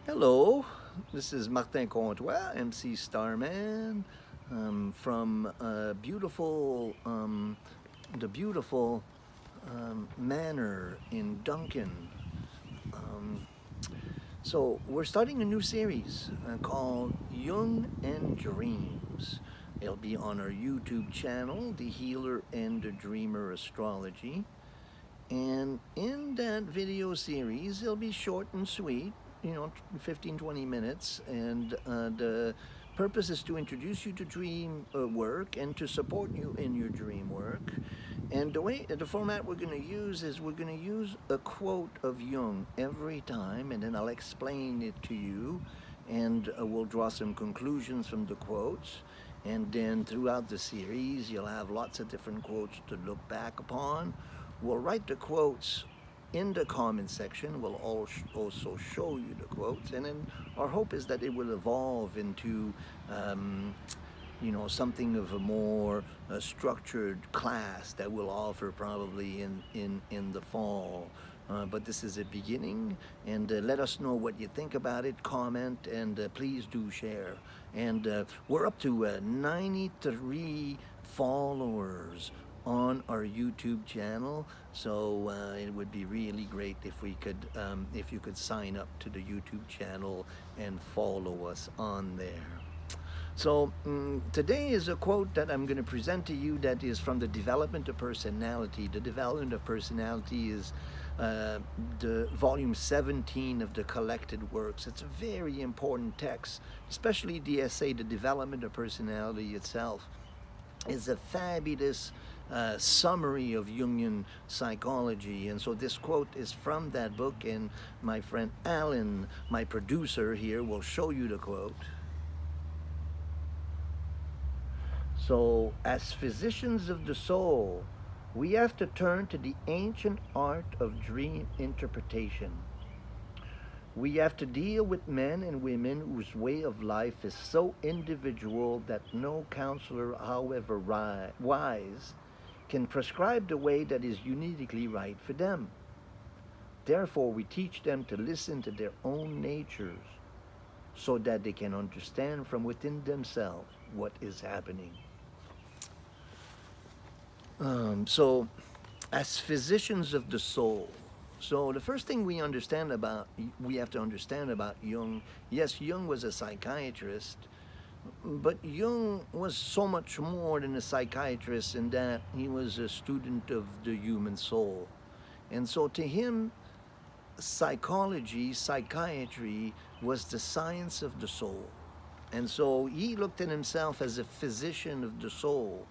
Hello, this is Martin Comtois, MC Starman, from the beautiful manor in Duncan. Um, so we're starting a new series called Jung and Dreams. It'll be on our YouTube channel, The Healer and the Dreamer Astrology. And in that video series, it'll be short and sweet, 15, 20 minutes. And the purpose is to introduce you to dream work and to support you in your dream work. And the format we're going to use is we're going to use a quote of Jung every time, and then I'll explain it to you, and we'll draw some conclusions from the quotes. And then throughout the series, you'll have lots of different quotes to look back upon. We'll write the quotes in the comment section. We'll also show you the quotes, and then our hope is that it will evolve into something of a more structured class that we'll offer probably in the fall. But this is a beginning, and let us know what you think about it. Comment, and please do share. And we're up to 93 followers on our YouTube channel, so it would be really great if if you could sign up to the YouTube channel and follow us on there. So today is a quote that I'm going to present to you that is from the Development of Personality. The Development of Personality is the volume 17 of the collected works. It's a very important text, especially the essay, The Development of Personality itself. Is a fabulous summary of Jungian psychology. And so this quote is from that book, and my friend Alan, my producer here, will show you the quote. So, as physicians of the soul, we have to turn to the ancient art of dream interpretation. We have to deal with men and women whose way of life is so individual that no counselor, however wise, can prescribe the way that is uniquely right for them. Therefore, we teach them to listen to their own natures so that they can understand from within themselves what is happening. So, as physicians of the soul, so the first thing we have to understand about Jung. Yes, Jung was a psychiatrist, but Jung was so much more than a psychiatrist in that he was a student of the human soul, and so to him, psychiatry was the science of the soul, and so he looked at himself as a physician of the soul.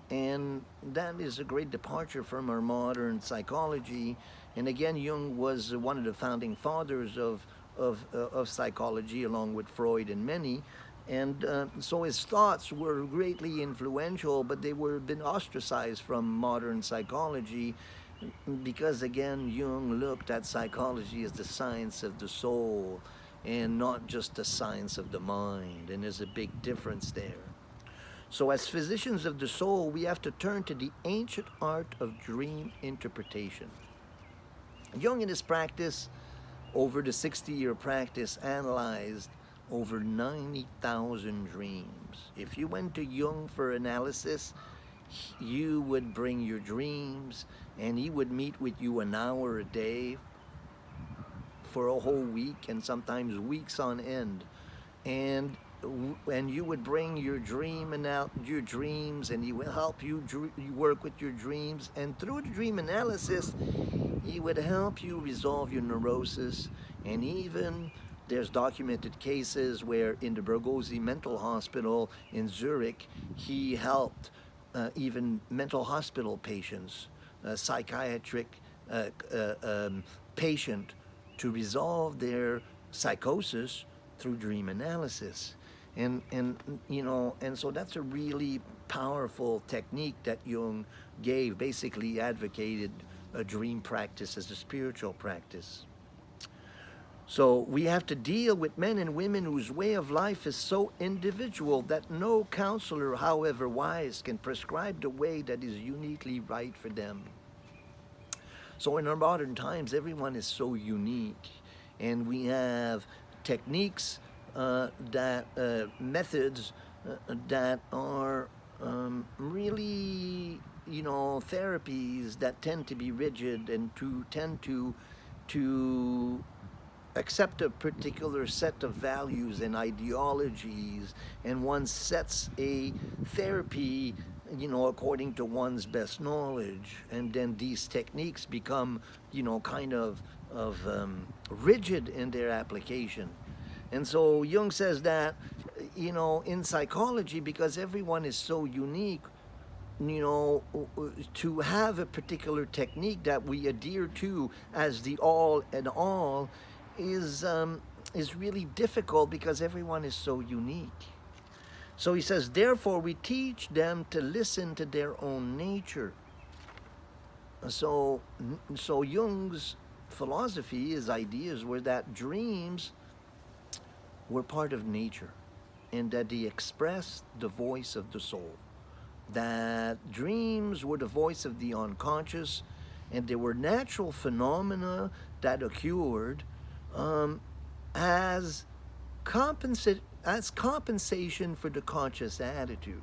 And that is a great departure from our modern psychology. And again, Jung was one of the founding fathers of psychology, along with Freud and many. And so his thoughts were greatly influential, but they were been ostracized from modern psychology because, again, Jung looked at psychology as the science of the soul and not just the science of the mind. And there's a big difference there. So, as physicians of the soul, we have to turn to the ancient art of dream interpretation. Jung, in his practice, over the 60-year practice, analyzed over 90,000 dreams. If you went to Jung for analysis, you would bring your dreams, and he would meet with you an hour a day for a whole week, and sometimes weeks on end. And you would bring your your dreams, and he will help you work with your dreams, and through the dream analysis he would help you resolve your neurosis. And even there's documented cases where in the Bergozzi mental hospital in Zurich he helped even mental hospital patients, psychiatric patient, to resolve their psychosis through dream analysis. And so that's a really powerful technique that Jung gave, basically advocated a dream practice as a spiritual practice. So we have to deal with men and women whose way of life is so individual that no counselor, however wise, can prescribe the way that is uniquely right for them. So in our modern times, everyone is so unique. and we have techniques, methods that are really, therapies that tend to be rigid and to tend to accept a particular set of values and ideologies, and one sets a therapy, according to one's best knowledge, and then these techniques become, kind of rigid in their application. And so Jung says that, in psychology, because everyone is so unique, to have a particular technique that we adhere to as the all and all is really difficult because everyone is so unique. So he says, therefore, we teach them to listen to their own nature. So, so Jung's philosophy, his ideas were that dreams were part of nature and that they expressed the voice of the soul. That dreams were the voice of the unconscious, and they were natural phenomena that occurred as compensation for the conscious attitude.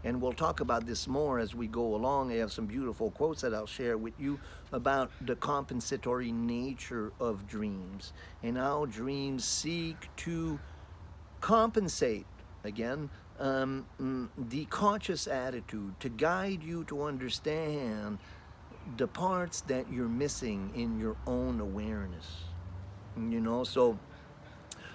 And we'll talk about this more as we go along. I have some beautiful quotes that I'll share with you about the compensatory nature of dreams and how dreams seek to compensate, again, the conscious attitude, to guide you to understand the parts that you're missing in your own awareness.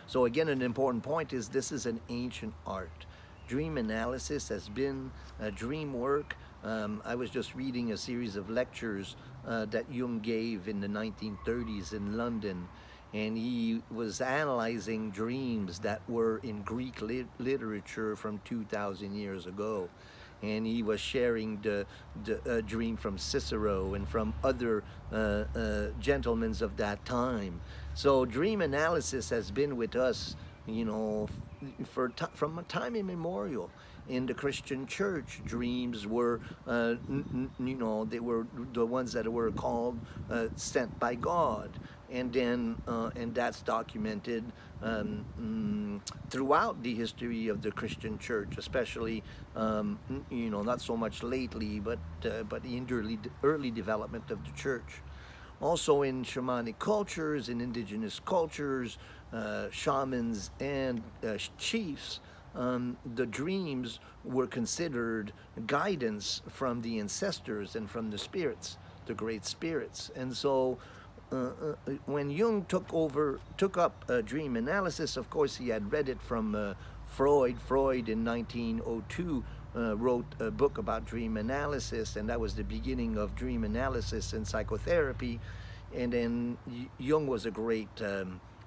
So again, an important point is this is an ancient art. Dream analysis has been dream work. I was just reading a series of lectures that Jung gave in the 1930s in London, and he was analyzing dreams that were in Greek literature from 2,000 years ago. And he was sharing the dream from Cicero and from other gentlemen of that time. So dream analysis has been with us, from a time immemorial. In the Christian church, dreams were, they were the ones that were called sent by God. And then, and that's documented throughout the history of the Christian church, especially, not so much lately, but in the early development of the church. Also in shamanic cultures, in indigenous cultures, shamans and chiefs, the dreams were considered guidance from the ancestors and from the spirits, the great spirits. And so when Jung took up dream analysis, of course he had read it from Freud. Freud in 1902 wrote a book about dream analysis, and that was the beginning of dream analysis and psychotherapy. And then Jung was a great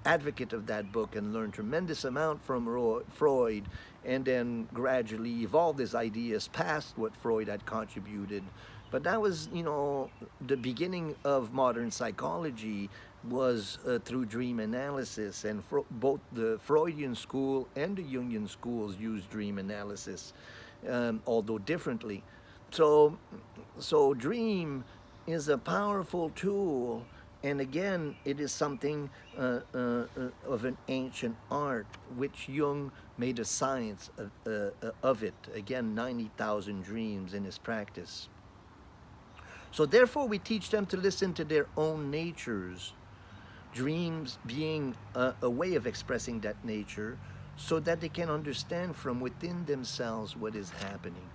advocate of that book and learned tremendous amount from Freud, and then gradually evolved his ideas past what Freud had contributed. But that was, the beginning of modern psychology was through dream analysis, and both the Freudian school and the Jungian schools use dream analysis, although differently. So dream is a powerful tool, and again, it is something of an ancient art, which Jung made a science of it. Again, 90,000 dreams in his practice. So therefore, we teach them to listen to their own natures, dreams being a way of expressing that nature, so that they can understand from within themselves what is happening.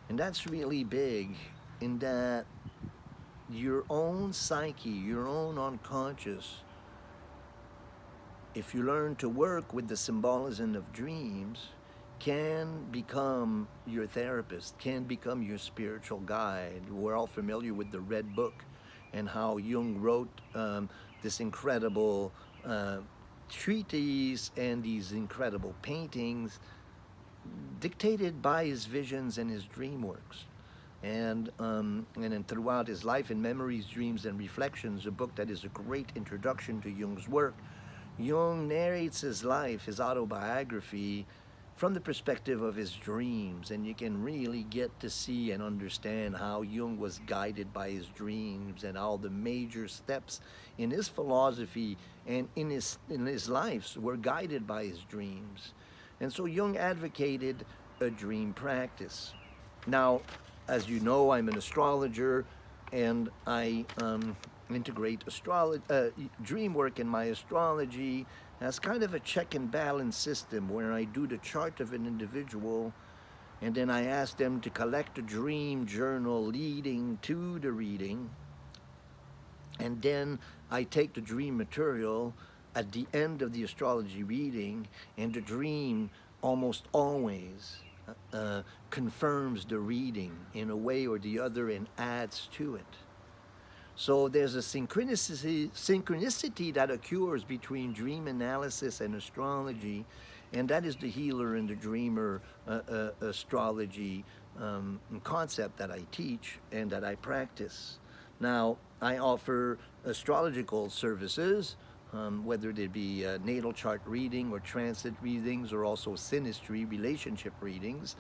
And that's really big, in that your own psyche, your own unconscious, if you learn to work with the symbolism of dreams, can become your therapist, can become your spiritual guide. We're all familiar with the Red Book and how Jung wrote this incredible treatise and these incredible paintings dictated by his visions and his dream works. And then throughout his life, in Memories, Dreams, and Reflections, a book that is a great introduction to Jung's work, Jung narrates his life, his autobiography, from the perspective of his dreams, and you can really get to see and understand how Jung was guided by his dreams and all the major steps in his philosophy and in his lives were guided by his dreams. And so Jung advocated a dream practice. Now, as you know, I'm an astrologer, and I integrate dream work in my astrology as kind of a check and balance system where I do the chart of an individual, and then I ask them to collect a dream journal leading to the reading, and then I take the dream material at the end of the astrology reading, and the dream almost always confirms the reading in a way or the other and adds to it. So there's a synchronicity that occurs between dream analysis and astrology, and that is the healer and the dreamer astrology concept that I teach and that I practice. Now, I offer astrological services, whether they be natal chart reading or transit readings, or also synastry relationship readings.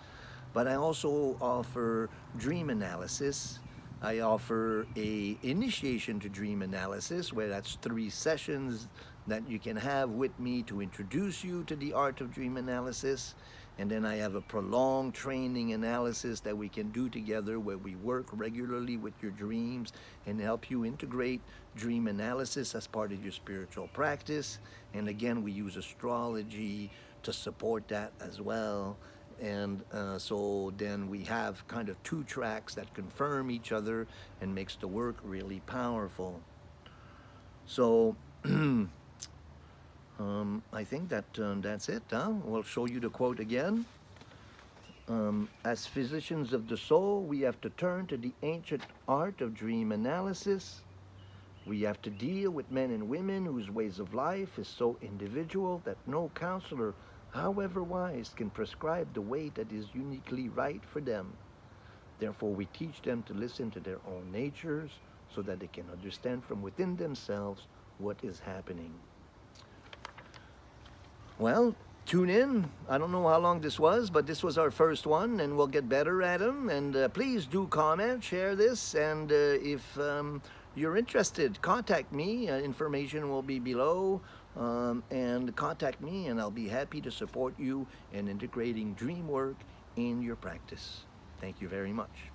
But I also offer dream analysis. I offer a initiation to dream analysis, where that's 3 sessions that you can have with me to introduce you to the art of dream analysis. And then I have a prolonged training analysis that we can do together, where we work regularly with your dreams and help you integrate dream analysis as part of your spiritual practice. And again, we use astrology to support that as well. And so then we have kind of 2 tracks that confirm each other and makes the work really powerful. So I think that that's it. We'll show you the quote again. As physicians of the soul, we have to turn to the ancient art of dream analysis. We have to deal with men and women whose ways of life is so individual that no counselor, however wise, can prescribe the way that is uniquely right for them. Therefore, we teach them to listen to their own natures so that they can understand from within themselves what is happening. Well, tune in. I don't know how long this was, but this was our first one, and we'll get better at them. And please do comment, share this, and if you're interested, contact me. Information will be below, and contact me, and I'll be happy to support you in integrating dream work in your practice. Thank you very much.